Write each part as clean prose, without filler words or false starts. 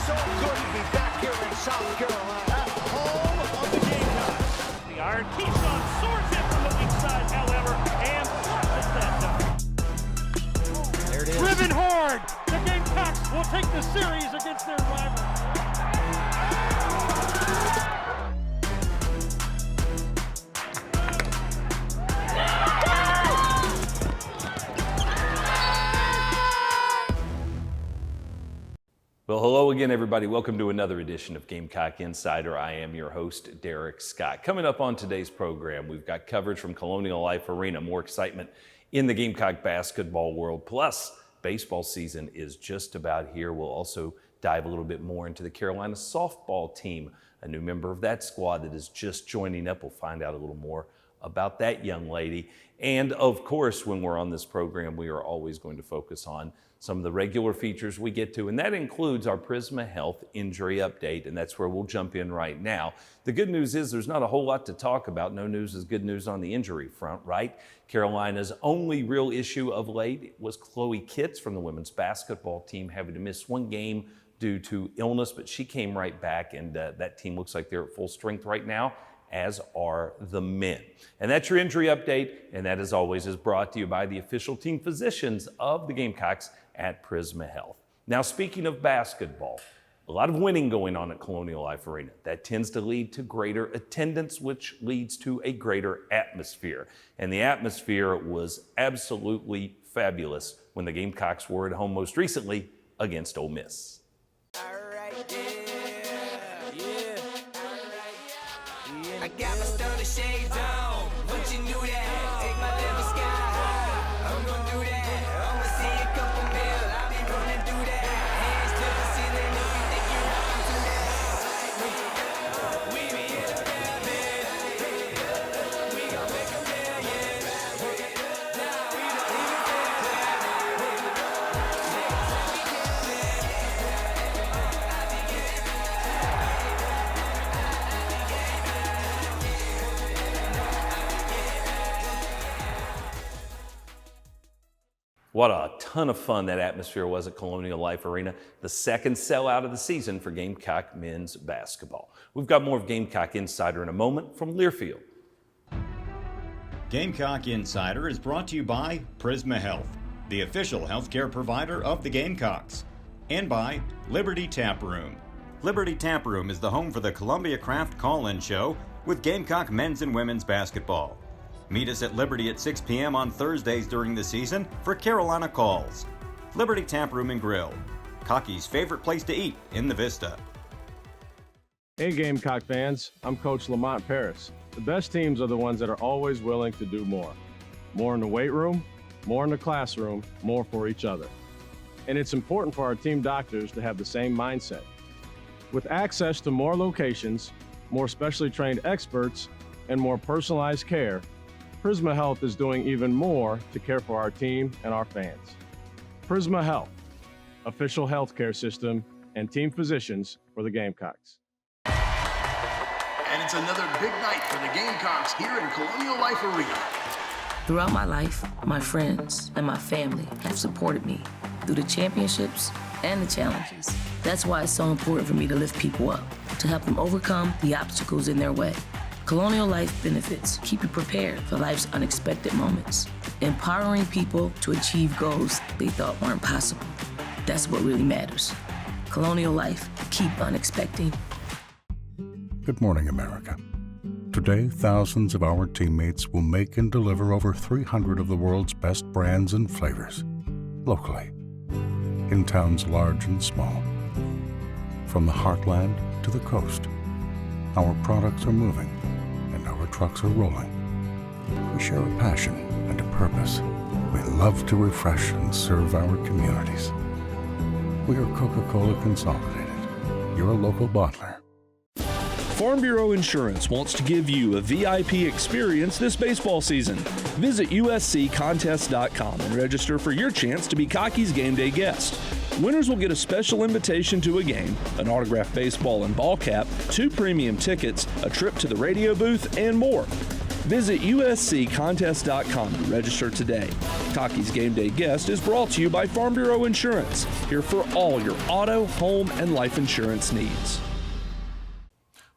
so good to be back here in South Carolina, home of the Gamecocks. The iron Keyshawn soars in from the weak side, however, and is that done? There it is. Driven hard. The Gamecocks will take the series against their rival. Well, hello again, everybody. Welcome to another edition of Gamecock Insider. I am your host, Derek Scott. Coming up on today's program, we've got coverage from Colonial Life Arena, more excitement in the Gamecock basketball world, plus baseball season is just about here. We'll also dive a little bit more into the Carolina softball team, a new member of that squad that is just joining up. We'll find out a little more about that young lady. And of course, when we're on this program, we are always going to focus on some of the regular features we get to, and that includes our Prisma Health injury update, and that's where we'll jump in right now. The good news is there's not a whole lot to talk about. No news is good news on the injury front, right? Carolina's only real issue of late was Chloe Kitts from the women's basketball team having to miss one game due to illness, but she came right back, and that team looks like they're at full strength right now, as are the men. And that's your injury update, and that, as always, is brought to you by the official team physicians of the Gamecocks at Prisma Health. Now, speaking of basketball, a lot of winning going on at Colonial Life Arena. That tends to lead to greater attendance, which leads to a greater atmosphere. And the atmosphere was absolutely fabulous when the Gamecocks were at home most recently against Ole Miss. I got my stunner shades on. Don't you knew that? Take my level sky high. I'm gonna do that. I'ma see a couple mil. I'll be running through that. Hands to the ceiling if you think you're rocking to that. We be in the building. We gon' make a million. Now we don't even What a ton of fun that atmosphere was at Colonial Life Arena, the second sellout of the season for Gamecock men's basketball. We've got more of Gamecock Insider in a moment from Learfield. Gamecock Insider is brought to you by Prisma Health, the official healthcare provider of the Gamecocks, and by Liberty Tap Room. Liberty Tap Room is the home for the Columbia Craft Call-In Show with Gamecock men's and women's basketball. Meet us at Liberty at 6 p.m. on Thursdays during the season for Carolina calls. Liberty Tap Room and Grill, Cocky's favorite place to eat in the Vista. Hey Gamecock fans, I'm Coach Lamont Paris. The best teams are the ones that are always willing to do more. More in the weight room, more in the classroom, more for each other. And it's important for our team doctors to have the same mindset. With access to more locations, more specially trained experts, and more personalized care, Prisma Health is doing even more to care for our team and our fans. Prisma Health, official healthcare system and team physicians for the Gamecocks. And it's another big night for the Gamecocks here in Colonial Life Arena. Throughout my life, my friends and my family have supported me through the championships and the challenges. That's why it's so important for me to lift people up, to help them overcome the obstacles in their way. Colonial Life benefits keep you prepared for life's unexpected moments, empowering people to achieve goals they thought weren't possible. That's what really matters. Colonial Life, keep unexpecting. Good morning, America. Today, thousands of our teammates will make and deliver over 300 of the world's best brands and flavors, locally, in towns large and small. From the heartland to the coast, our products are moving and our trucks are rolling. We share a passion and a purpose. We love to refresh and serve our communities. We are Coca-Cola Consolidated, your local bottler. Farm Bureau Insurance wants to give you a VIP experience this baseball season. Visit usccontest.com and register for your chance to be Cocky's game day guest. Winners will get a special invitation to a game, an autographed baseball and ball cap, 2 premium tickets, a trip to the radio booth, and more. Visit usccontest.com to register today. Cocky's Game Day Guest is brought to you by Farm Bureau Insurance, here for all your auto, home, and life insurance needs.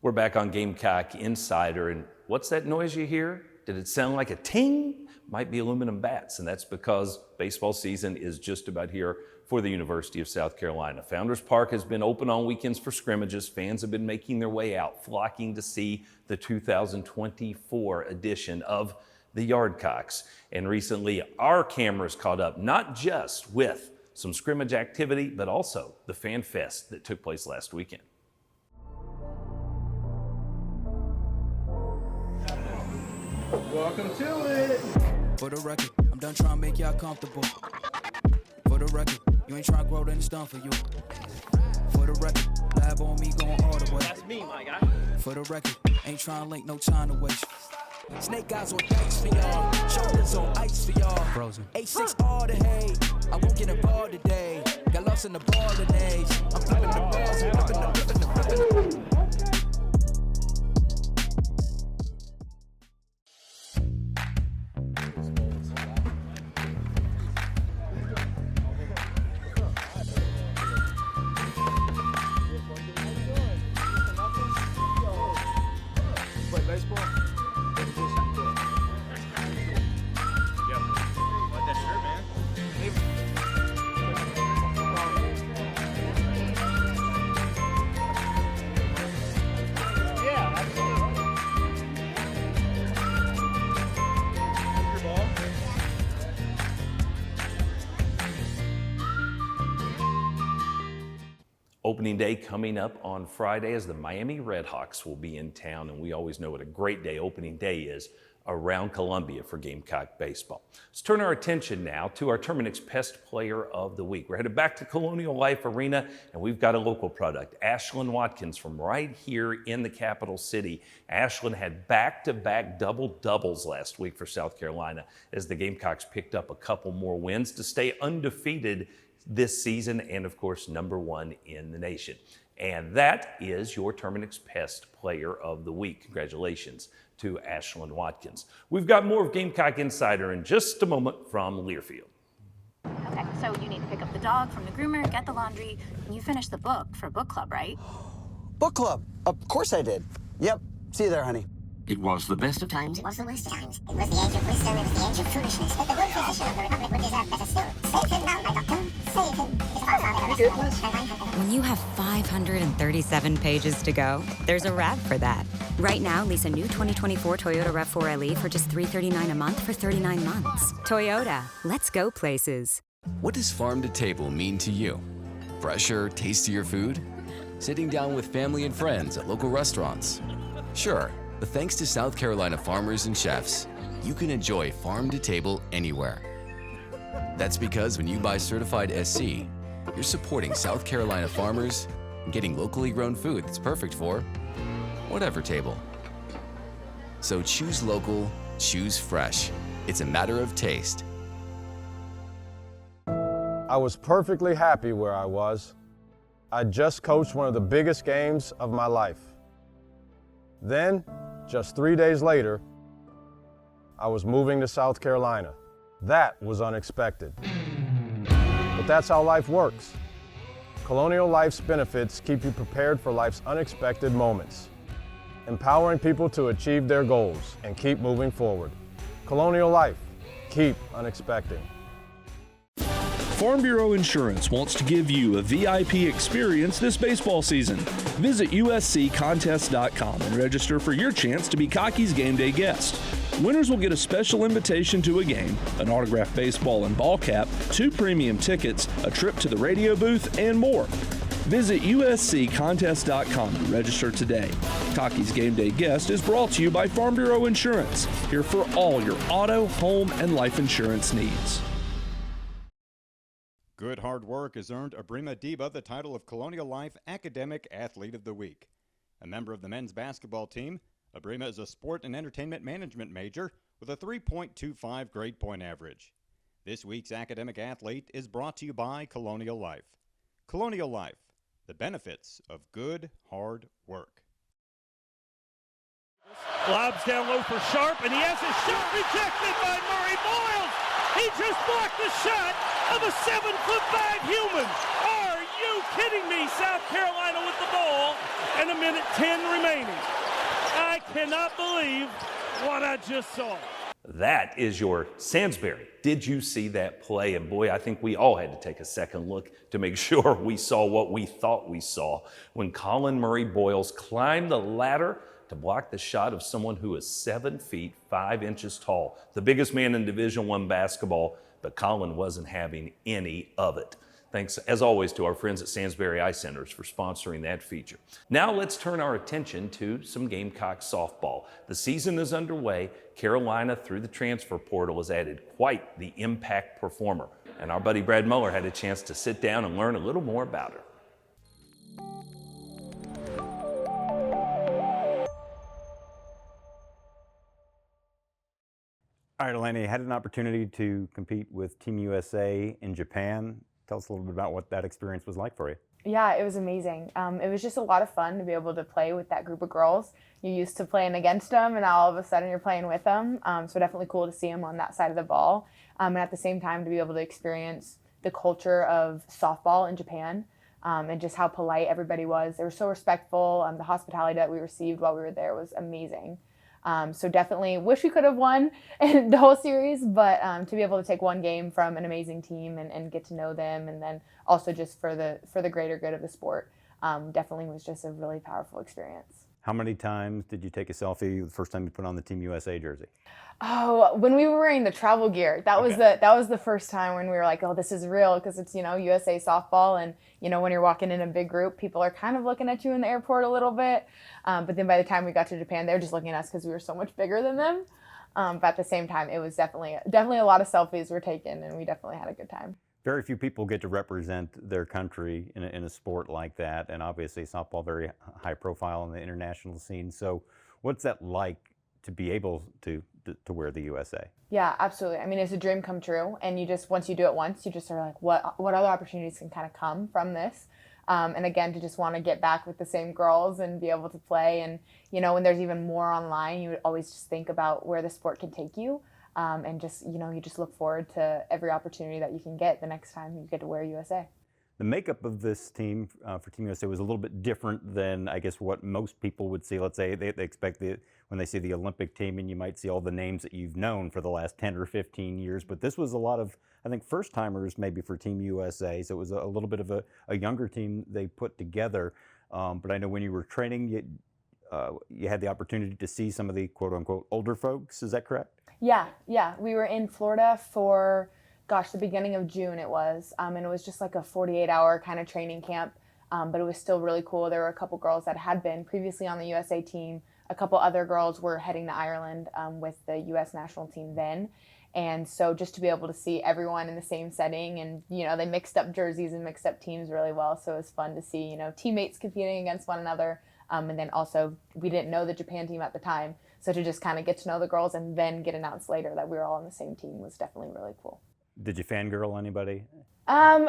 We're back on Gamecock Insider, and what's that noise you hear? Did it sound like a ting? Might be aluminum bats, and that's because baseball season is just about here for the University of South Carolina. Founders Park has been open on weekends for scrimmages. Fans have been making their way out, flocking to see the 2024 edition of the Yardcocks. And recently, our cameras caught up not just with some scrimmage activity, but also the Fan Fest that took place last weekend. Welcome to it. For the record, I'm done trying to make y'all comfortable. For the record, you ain't trying to grow, then it's done for you. For the record, lab on me going all the way. That's me, my guy. For the record, ain't trying to link, no time to waste. Snake eyes on dice for y'all, shoulders on ice for y'all. Frozen. 8-6 all the hate, I won't get involved today. Got lost in the ball days. I'm flipping the balls, I'm flipping the. Opening day coming up on Friday as the Miami Redhawks will be in town, and we always know what a great day opening day is around Columbia for Gamecock baseball. Let's turn our attention now to our Terminix Pest Player of the Week. We're headed back to Colonial Life Arena, and we've got a local product, Ashlyn Watkins from right here in the capital city. Ashlyn had back-to-back double-doubles last week for South Carolina as the Gamecocks picked up a couple more wins to stay undefeated this season, and of course, #1 in the nation. And that is your Terminix Pest Player of the Week. Congratulations to Ashlyn Watkins. We've got more of Gamecock Insider in just a moment from Learfield. Okay, so you need to pick up the dog from the groomer, get the laundry, and you finish the book for book club, right? Book club? Of course I did. Yep. See you there, honey. It was the best of times. It was the worst of times. It was the age of wisdom. It was the age of foolishness. But the good physician of the Republic would deserve better still. Save him now, my doctor. Save him. When you have 537 pages to go, there's a RAV for that. Right now, lease a new 2024 Toyota RAV4 LE for just $339 a month for 39 months. Toyota, let's go places. What does farm to table mean to you? Fresher, tastier food? Sitting down with family and friends at local restaurants? Sure, but thanks to South Carolina farmers and chefs, you can enjoy farm to table anywhere. That's because when you buy certified SC, you're supporting South Carolina farmers and getting locally grown food that's perfect for whatever table. So choose local, choose fresh. It's a matter of taste. I was perfectly happy where I was. I just coached one of the biggest games of my life. Then, just 3 days later, I was moving to South Carolina. That was unexpected. But that's how life works. Colonial Life's benefits keep you prepared for life's unexpected moments, empowering people to achieve their goals and keep moving forward. Colonial Life, keep unexpecting. Farm Bureau Insurance wants to give you a VIP experience this baseball season. Visit usccontest.com and register for your chance to be Cocky's Game Day guest. Winners will get a special invitation to a game, an autographed baseball and ball cap, 2 premium tickets, a trip to the radio booth, and more. Visit usccontest.com to register today. Cocky's Game Day guest is brought to you by Farm Bureau Insurance, here for all your auto, home, and life insurance needs. Good hard work has earned Abrima Deba the title of Colonial Life Academic Athlete of the Week. A member of the men's basketball team, Abrima is a sport and entertainment management major with a 3.25 grade point average. This week's academic athlete is brought to you by Colonial Life. Colonial Life, the benefits of good hard work. Lobs down low for Sharp, and he has his shot rejected by Murray Boyles. He just blocked the shot of a 7'5" human. Are you kidding me? South Carolina with the ball and 1:10 remaining. I cannot believe what I just saw. That is your Sansbury. Did you see that play? And boy, I think we all had to take a second look to make sure we saw what we thought we saw when Colin Murray Boyles climbed the ladder to block the shot of someone who is 7 feet 5 inches tall, the biggest man in Division I basketball, but Colin wasn't having any of it. Thanks, as always, to our friends at Sansbury Eye Centers for sponsoring that feature. Now let's turn our attention to some Gamecock softball. The season is underway. Carolina, through the transfer portal, has added quite the impact performer. And our buddy Brad Muller had a chance to sit down and learn a little more about her. All right, Eleni, had an opportunity to compete with Team USA in Japan. Tell us a little bit about what that experience was like for you. Yeah, it was amazing. It was just a lot of fun to be able to play with that group of girls. You're used to playing against them, and now all of a sudden you're playing with them. So definitely cool to see them on that side of the ball. And at the same time, to be able to experience the culture of softball in Japan and just how polite everybody was. They were so respectful. The hospitality that we received while we were there was amazing. So definitely wish we could have won the whole series, but to be able to take one game from an amazing team and get to know them, and then also just for the greater good of the sport, definitely was just a really powerful experience. How many times did you take a selfie the first time you put on the Team USA jersey? Oh, when we were wearing the travel gear, that was the first time when we were like, oh, this is real, because it's, USA softball, and when you're walking in a big group, people are kind of looking at you in the airport a little bit. But then by the time we got to Japan, they were just looking at us because we were so much bigger than them. But at the same time, it was definitely a lot of selfies were taken, and we definitely had a good time. Very few people get to represent their country in a sport like that, and obviously softball very high profile on the international scene. So what's that like to be able to wear the USA? Yeah, absolutely. I mean, it's a dream come true, and once you do it once, you just are like, what other opportunities can kind of come from this? And again, to just want to get back with the same girls and be able to play, and when there's even more online, you would always just think about where the sport can take you. And just, you just look forward to every opportunity that you can get the next time you get to wear USA. The makeup of this team for Team USA was a little bit different than, I guess, what most people would see. Let's say they expect when they see the Olympic team, and you might see all the names that you've known for the last 10 or 15 years. But this was a lot of, I think, first-timers maybe for Team USA. So it was a little bit of a younger team they put together. But I know when you were training, you had the opportunity to see some of the quote-unquote older folks. Is that correct? Yeah. We were in Florida for, the beginning of June it was. And it was just like a 48-hour kind of training camp. But it was still really cool. There were a couple girls that had been previously on the USA team. A couple other girls were heading to Ireland with the US national team then. And so just to be able to see everyone in the same setting, and, they mixed up jerseys and mixed up teams really well. So it was fun to see, teammates competing against one another. And then also, we didn't know the Japan team at the time. So to just kind of get to know the girls and then get announced later that we were all on the same team was definitely really cool. Did you fangirl anybody? I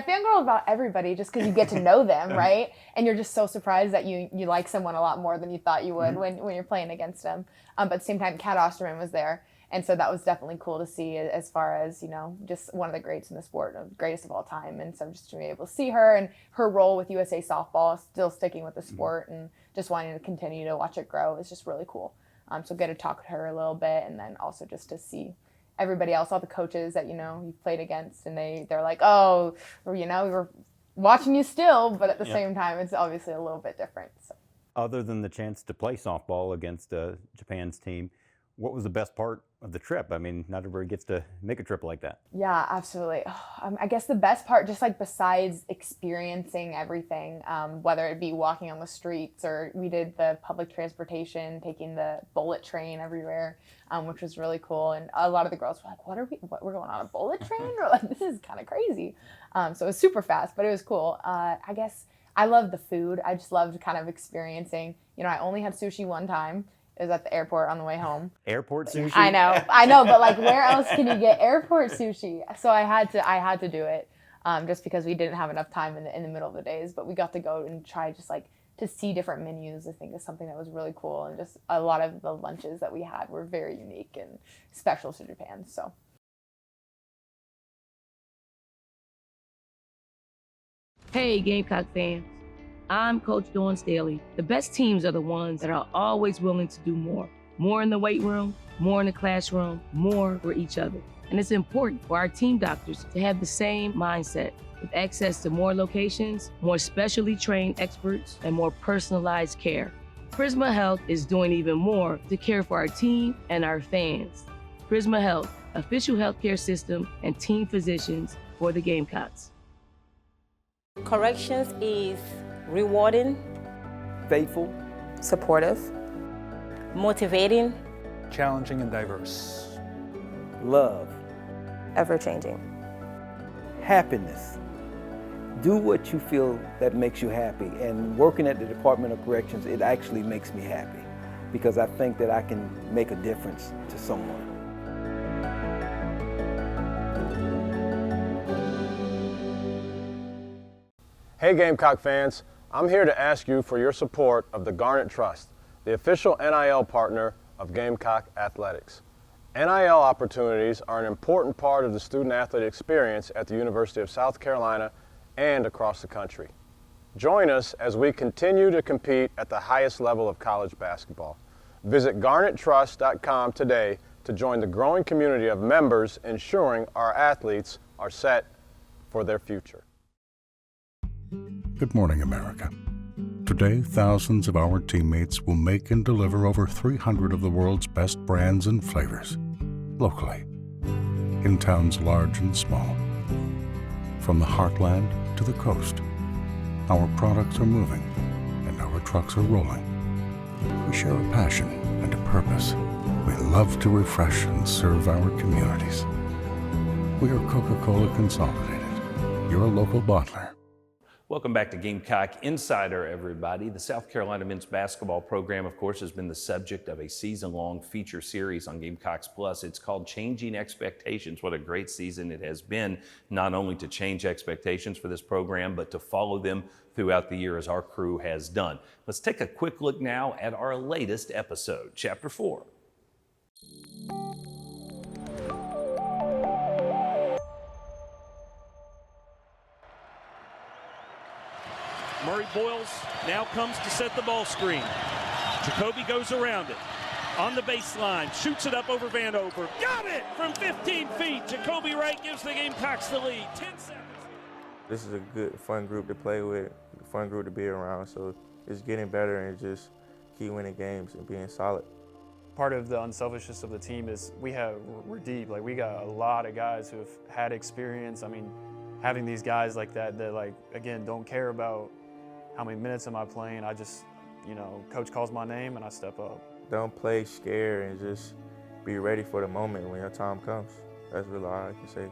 fangirl about everybody just because you get to know them, right? And you're just so surprised that you like someone a lot more than you thought you would when you're playing against them. But at the same time, Kat Osterman was there. And so that was definitely cool to see as far as, just one of the greats in the sport, greatest of all time. And so just to be able to see her and her role with USA softball, still sticking with the sport and just wanting to continue to watch it grow is just really cool. So get to talk to her a little bit, and then also just to see everybody else, all the coaches that, you've played against, and they're like, oh, we were watching you still, but at the same time, it's obviously a little bit different. So. Other than the chance to play softball against Japan's team, what was the best part of the trip? I mean, not everybody gets to make a trip like that. Yeah, absolutely. I guess the best part, just like besides experiencing everything, whether it be walking on the streets or we did the public transportation, taking the bullet train everywhere, which was really cool. And a lot of the girls were like, we're going on a bullet train? Or like, this is kind of crazy. So it was super fast, but it was cool. I guess I loved the food. I just loved kind of experiencing, I only had sushi one time. It was at the airport on the way home. Airport sushi? I know, but like where else can you get airport sushi? So I had to do it just because we didn't have enough time in the middle of the days, but we got to go and try just like to see different menus, I think, is something that was really cool. And just a lot of the lunches that we had were very unique and special to Japan. So. Hey, Gamecock fans. I'm Coach Dawn Staley. The best teams are the ones that are always willing to do more. More in the weight room, more in the classroom, more for each other. And it's important for our team doctors to have the same mindset, with access to more locations, more specially trained experts, and more personalized care. Prisma Health is doing even more to care for our team and our fans. Prisma Health, official healthcare system and team physicians for the Gamecocks. Corrections is rewarding, faithful, supportive, motivating, challenging and diverse, love, ever-changing, happiness. Do what you feel that makes you happy. And working at the Department of Corrections, it actually makes me happy because I think that I can make a difference to someone. Hey Gamecock fans, I'm here to ask you for your support of the Garnet Trust, the official NIL partner of Gamecock Athletics. NIL opportunities are an important part of the student-athlete experience at the University of South Carolina and across the country. Join us as we continue to compete at the highest level of college basketball. Visit garnettrust.com today to join the growing community of members ensuring our athletes are set for their future. Good morning, America. Today, thousands of our teammates will make and deliver over 300 of the world's best brands and flavors, locally, in towns large and small. From the heartland to the coast, our products are moving and our trucks are rolling. We share a passion and a purpose. We love to refresh and serve our communities. We are Coca-Cola Consolidated, your local bottler. Welcome back to Gamecock Insider, everybody. The South Carolina men's basketball program, of course, has been the subject of a season-long feature series on Gamecocks Plus. It's called Changing Expectations. What a great season it has been, not only to change expectations for this program, but to follow them throughout the year as our crew has done. Let's take a quick look now at our latest episode, Chapter 4. Murray Boyles now comes to set the ball screen. Jacoby goes around it. On the baseline, shoots it up over Vanover. Got it from 15 feet. Jacoby Wright gives the Gamecocks the lead. 10 seconds. This is a good, fun group to play with, a fun group to be around. So it's getting better and just keep winning games and being solid. Part of the unselfishness of the team is we're deep. Like, we got a lot of guys who have had experience. I mean, having these guys like that like, again, don't care about how many minutes am I playing. I just, coach calls my name and I step up. Don't play scared and just be ready for the moment when your time comes. That's really all I can say.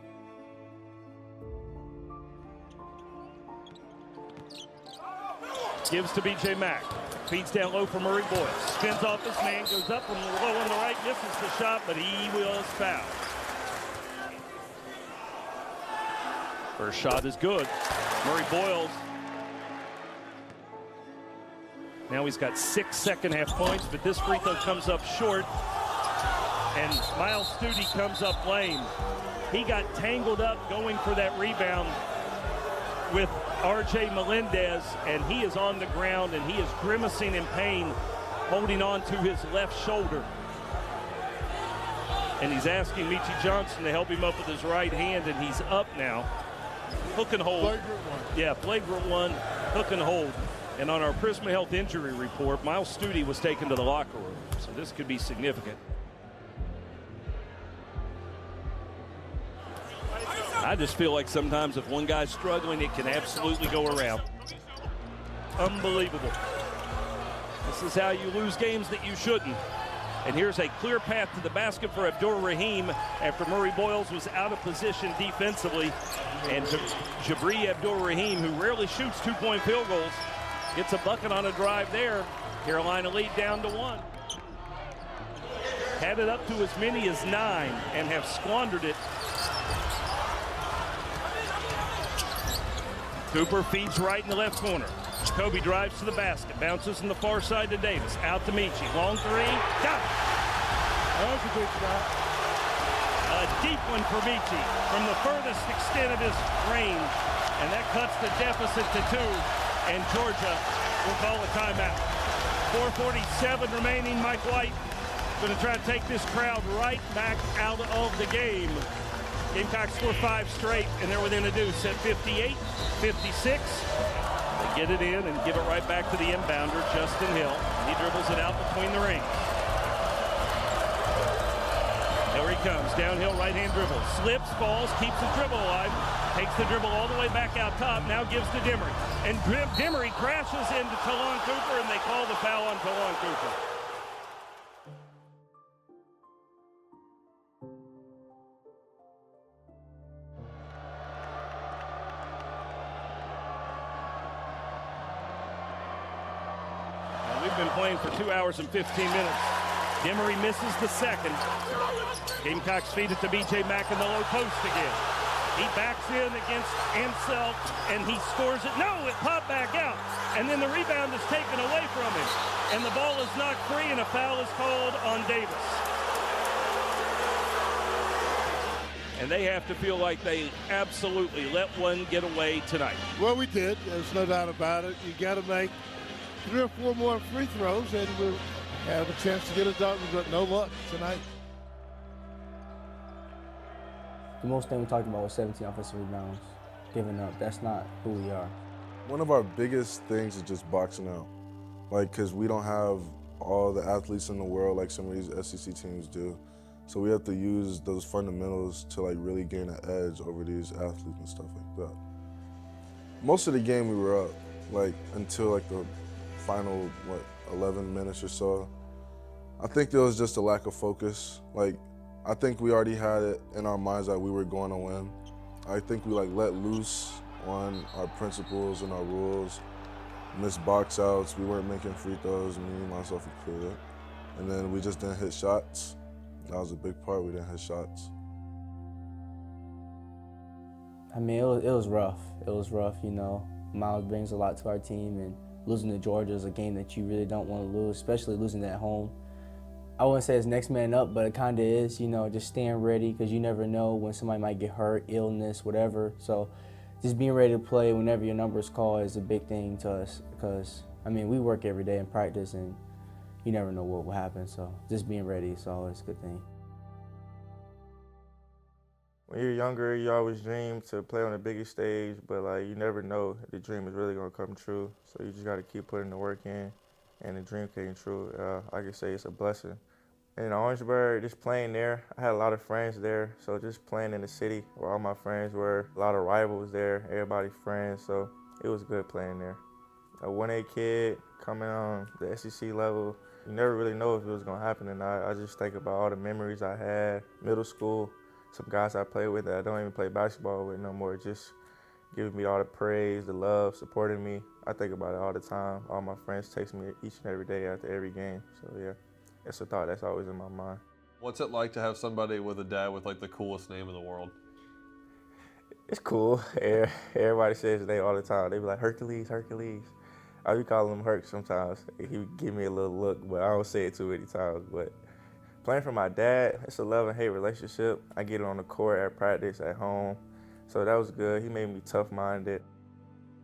Gives to B.J. Mack. Feeds down low for Murray Boyles. Spins off his man, goes up from the low on the right, misses the shot, but he was fouled. First shot is good. Murray Boyles. Now he's got 6 second-half points, but this free throw comes up short. And Miles Studi comes up lame. He got tangled up going for that rebound with R.J. Melendez, and he is on the ground, and he is grimacing in pain, holding on to his left shoulder. And he's asking Michi Johnson to help him up with his right hand, and he's up now. Hook and hold. Flagrant one. Yeah, flagrant one, hook and hold. And on our Prisma Health injury report, Miles Studi was taken to the locker room, so this could be significant. I just feel like sometimes if one guy's struggling, it can absolutely go around. Unbelievable. This is how you lose games that you shouldn't. And here's a clear path to the basket for Abdur-Rahim after Murray Boyles was out of position defensively. And Jabri Abdur-Rahim, who rarely shoots two-point field goals, gets a bucket on a drive there. Carolina lead down to 1. Had it up to as many as 9 and have squandered it. Cooper feeds right in the left corner. Jacoby drives to the basket, bounces from the far side to Davis. Out to Michi. Long three. Got it. That was a good shot. A deep one for Michi from the furthest extent of his range. And that cuts the deficit to 2. And Georgia will call a timeout. 4:47 remaining. Mike White going to try to take this crowd right back out of the game. Gamecocks score 5 straight, and they're within a deuce at 58, 56. They get it in and give it right back to the inbounder, Justin Hill. He dribbles it out between the rings. There he comes, downhill right-hand dribble. Slips, falls, keeps the dribble alive. Takes the dribble all the way back out top, now gives to Demery. And Demery crashes into Talon Cooper, and they call the foul on Talon Cooper. We've been playing for 2 hours and 15 minutes. Demery misses the second. Gamecocks feed it to B.J. Mack in the low post again. He backs in against Ansel, and he scores it. No, it popped back out. And then the rebound is taken away from him. And the ball is knocked free, and a foul is called on Davis. And they have to feel like they absolutely let one get away tonight. Well, we did. There's no doubt about it. You got to make 3 or 4 more free throws, and we'll have a chance to get it done, but no luck tonight. The most thing we talked about was 17 offensive rebounds, giving up. That's not who we are. One of our biggest things is just boxing out. Like, because we don't have all the athletes in the world like some of these SEC teams do. So we have to use those fundamentals to like really gain an edge over these athletes and stuff like that. Most of the game we were up, like until like the final, 11 minutes or so. I think there was just a lack of focus. Like, I think we already had it in our minds that we were going to win. I think we let loose on our principles and our rules, missed box outs, we weren't making free throws, me, myself included. And then we just didn't hit shots. That was a big part, we didn't hit shots. I mean, it was rough. It was rough, you know. Miles brings a lot to our team, and losing to Georgia is a game that you really don't want to lose, especially losing at home. I wouldn't say it's next man up, but it kind of is, you know, just staying ready because you never know when somebody might get hurt, illness, whatever. So just being ready to play whenever your number is called is a big thing to us because, I mean, we work every day in practice and you never know what will happen. So just being ready is always a good thing. When you're younger, you always dream to play on the biggest stage, but like you never know if the dream is really gonna come true. So you just gotta keep putting the work in, and the dream came true. I can say it's a blessing. In Orangeburg, just playing there, I had a lot of friends there. So just playing in the city where all my friends were, a lot of rivals there, everybody friends. So it was good playing there. A 1A kid coming on the SEC level, you never really know if it was gonna happen or not. I just think about all the memories I had, middle school, some guys I played with that I don't even play basketball with no more, just giving me all the praise, the love, supporting me. I think about it all the time. All my friends text me each and every day after every game. So yeah, it's a thought that's always in my mind. What's it like to have somebody with a dad with like the coolest name in the world? It's cool. Everybody says his name all the time. They be like, Hercules, Hercules. I be calling him Herc sometimes. He would give me a little look, but I don't say it too many times. But playing for my dad, it's a love and hate relationship. I get it on the court, at practice, at home. So that was good. He made me tough-minded.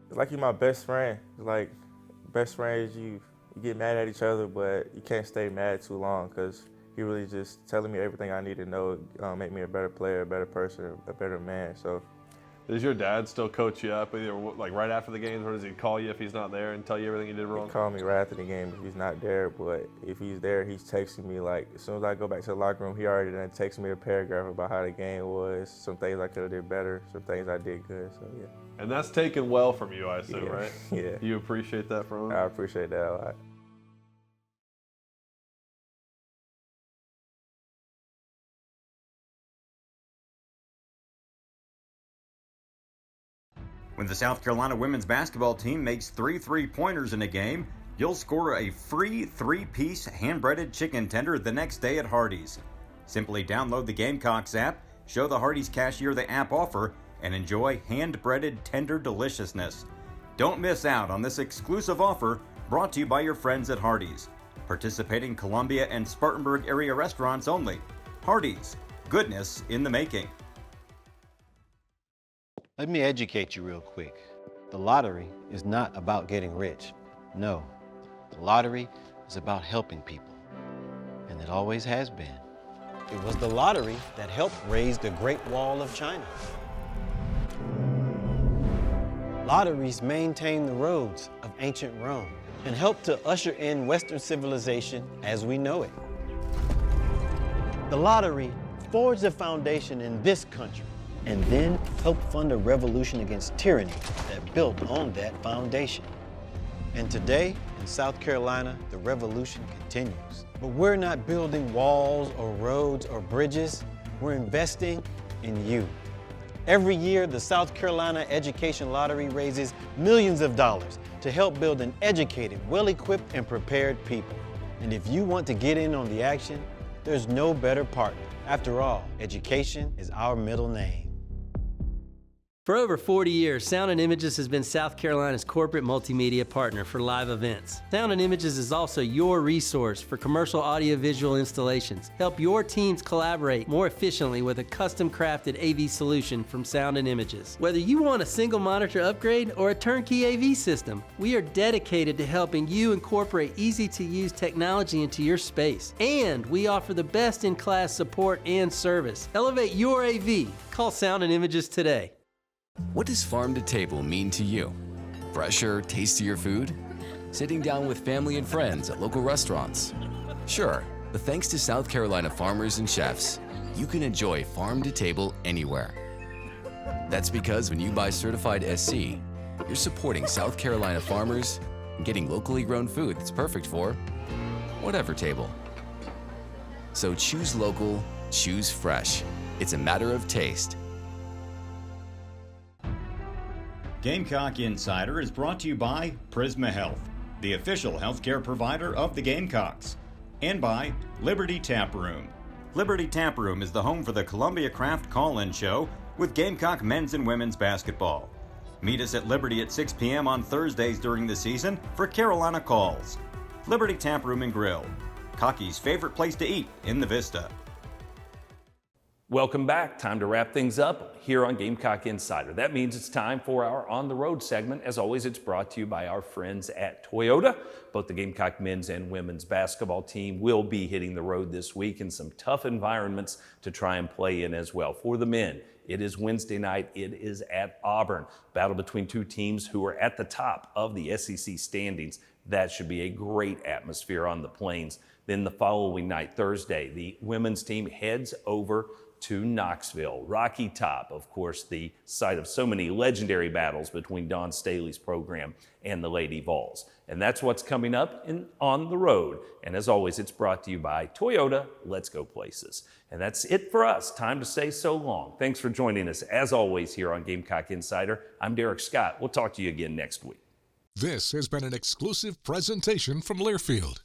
It's like he's my best friend. It's like best friends, you get mad at each other, but you can't stay mad too long because he really just telling me everything I need to know, make me a better player, a better person, a better man. So. Does your dad still coach you up, either like right after the games, or does he call you if he's not there and tell you everything you did wrong? He called me right after the game if he's not there, but if he's there, he's texting me like, as soon as I go back to the locker room, he already done texted me a paragraph about how the game was, some things I could have did better, some things I did good, so yeah. And that's taken well from you, I assume, yeah. right? Yeah. You appreciate that from him? I appreciate that a lot. When the South Carolina women's basketball team makes 3 3-pointers in a game, you'll score a free 3-piece hand-breaded chicken tender the next day at Hardee's. Simply download the Gamecocks app, show the Hardee's cashier the app offer, and enjoy hand-breaded tender deliciousness. Don't miss out on this exclusive offer brought to you by your friends at Hardee's. Participating Columbia and Spartanburg area restaurants only. Hardee's, goodness in the making. Let me educate you real quick. The lottery is not about getting rich. No, the lottery is about helping people, and it always has been. It was the lottery that helped raise the Great Wall of China. Lotteries maintain the roads of ancient Rome and helped to usher in Western civilization as we know it. The lottery forged a foundation in this country and then helped fund a revolution against tyranny that built on that foundation. And today, in South Carolina, the revolution continues. But we're not building walls or roads or bridges. We're investing in you. Every year, the South Carolina Education Lottery raises millions of dollars to help build an educated, well-equipped, and prepared people. And if you want to get in on the action, there's no better partner. After all, education is our middle name. For over 40 years, Sound & Images has been South Carolina's corporate multimedia partner for live events. Sound & Images is also your resource for commercial audiovisual installations. Help your teams collaborate more efficiently with a custom-crafted AV solution from Sound & Images. Whether you want a single monitor upgrade or a turnkey AV system, we are dedicated to helping you incorporate easy-to-use technology into your space. And we offer the best-in-class support and service. Elevate your AV. Call Sound & Images today. What does farm to table mean to you? Fresher, tastier food? Sitting down with family and friends at local restaurants? Sure, but thanks to South Carolina farmers and chefs, you can enjoy farm to table anywhere. That's because when you buy certified SC, you're supporting South Carolina farmers and getting locally grown food that's perfect for whatever table. So choose local, choose fresh. It's a matter of taste. Gamecock Insider is brought to you by Prisma Health, the official healthcare provider of the Gamecocks, and by Liberty Tap Room. Liberty Tap Room is the home for the Columbia Craft Call-In Show with Gamecock men's and women's basketball. Meet us at Liberty at 6 p.m. on Thursdays during the season for Carolina Calls. Liberty Tap Room and Grill, Cocky's favorite place to eat in the Vista. Welcome back. Time to wrap things up here on Gamecock Insider. That means it's time for our On the Road segment. As always, it's brought to you by our friends at Toyota. Both the Gamecock men's and women's basketball team will be hitting the road this week in some tough environments to try and play in as well. For the men, it is Wednesday night. It is at Auburn. Battle between two teams who are at the top of the SEC standings. That should be a great atmosphere on the Plains. Then the following night, Thursday, the women's team heads over to Knoxville. Rocky Top, of course, the site of so many legendary battles between Don Staley's program and the Lady Vols. And that's what's coming up On the Road. And as always, it's brought to you by Toyota. Let's go places. And that's it for us. Time to say so long. Thanks for joining us, as always, here on Gamecock Insider. I'm Derek Scott. We'll talk to you again next week. This has been an exclusive presentation from Learfield.